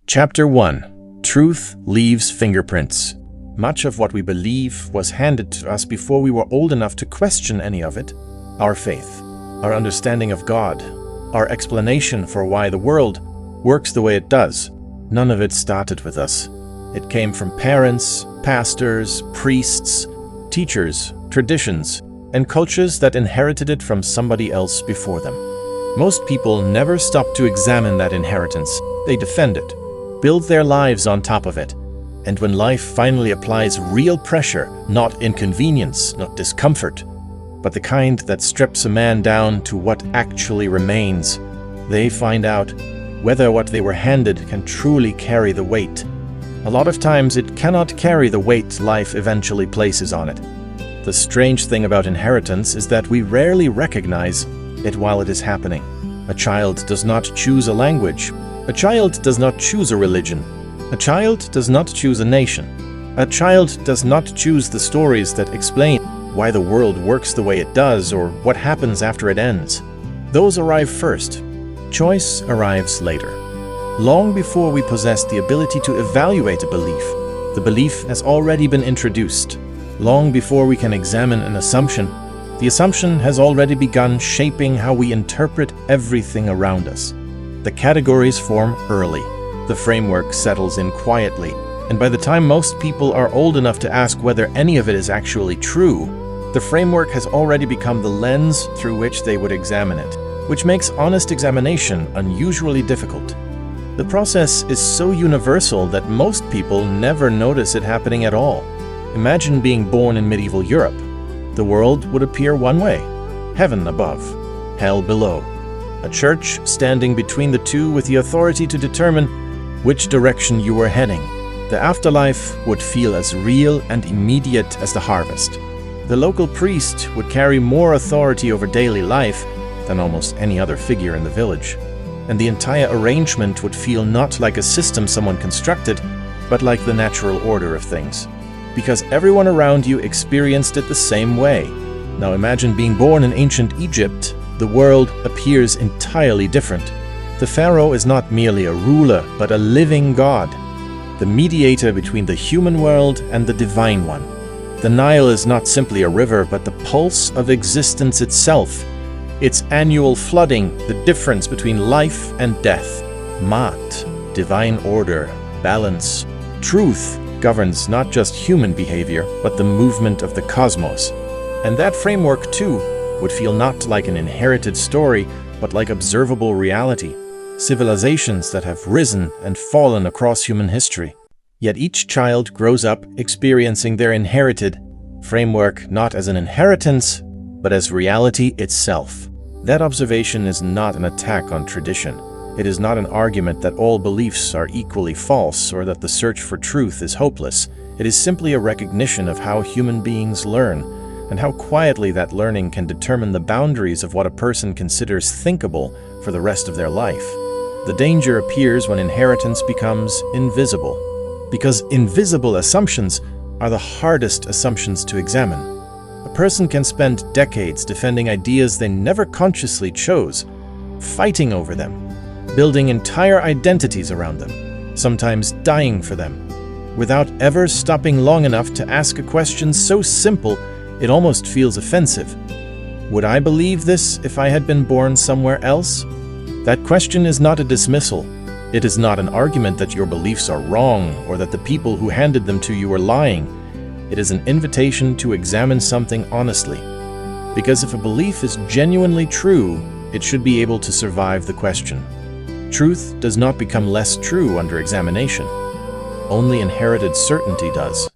Chapter 1. Truth Leaves Fingerprints. Much of what we believe was handed to us before we were old enough to question any of it. Our faith, our understanding of God, our explanation for why the world works the way it does. None of it started with us. It came from parents, pastors, priests, teachers, traditions, and cultures that inherited it from somebody else before them. Most people never stop to examine that inheritance. They defend it, build their lives on top of it. And when life finally applies real pressure, not inconvenience, not discomfort, but the kind that strips a man down to what actually remains, they find out whether what they were handed can truly carry the weight. A lot of times it cannot carry the weight life eventually places on it. The strange thing about inheritance is that we rarely recognize it while it is happening. A child does not choose a language. A child does not choose a religion. A child does not choose a nation. A child does not choose the stories that explain why the world works the way it does or what happens after it ends. Those arrive first. Choice arrives later. Long before we possess the ability to evaluate a belief, the belief has already been introduced. Long before we can examine an assumption, the assumption has already begun shaping how we interpret everything around us. The categories form early. The framework settles in quietly, and by the time most people are old enough to ask whether any of it is actually true, the framework has already become the lens through which they would examine it, which makes honest examination unusually difficult. The process is so universal that most people never notice it happening at all. Imagine being born in medieval Europe. The world would appear one way: heaven above, hell below. A church standing between the two with the authority to determine which direction you were heading. The afterlife would feel as real and immediate as the harvest. The local priest would carry more authority over daily life than almost any other figure in the village. And the entire arrangement would feel not like a system someone constructed, but like the natural order of things. Because everyone around you experienced it the same way. Now imagine being born in ancient Egypt. The world appears entirely different. The pharaoh is not merely a ruler, but a living god, the mediator between the human world and the divine one. The Nile is not simply a river, but the pulse of existence itself. Its annual flooding, the difference between life and death. Maat, divine order, balance. Truth governs not just human behavior, but the movement of the cosmos. And that framework, too, would feel not like an inherited story, but like observable reality. Civilizations that have risen and fallen across human history. Yet each child grows up experiencing their inherited framework not as an inheritance, but as reality itself. That observation is not an attack on tradition. It is not an argument that all beliefs are equally false or that the search for truth is hopeless. It is simply a recognition of how human beings learn, and how quietly that learning can determine the boundaries of what a person considers thinkable for the rest of their life. The danger appears when inheritance becomes invisible, because invisible assumptions are the hardest assumptions to examine. A person can spend decades defending ideas they never consciously chose, fighting over them, building entire identities around them, sometimes dying for them, without ever stopping long enough to ask a question so simple it almost feels offensive. Would I believe this if I had been born somewhere else? That question is not a dismissal. It is not an argument that your beliefs are wrong or that the people who handed them to you are lying. It is an invitation to examine something honestly. Because if a belief is genuinely true, it should be able to survive the question. Truth does not become less true under examination. Only inherited certainty does.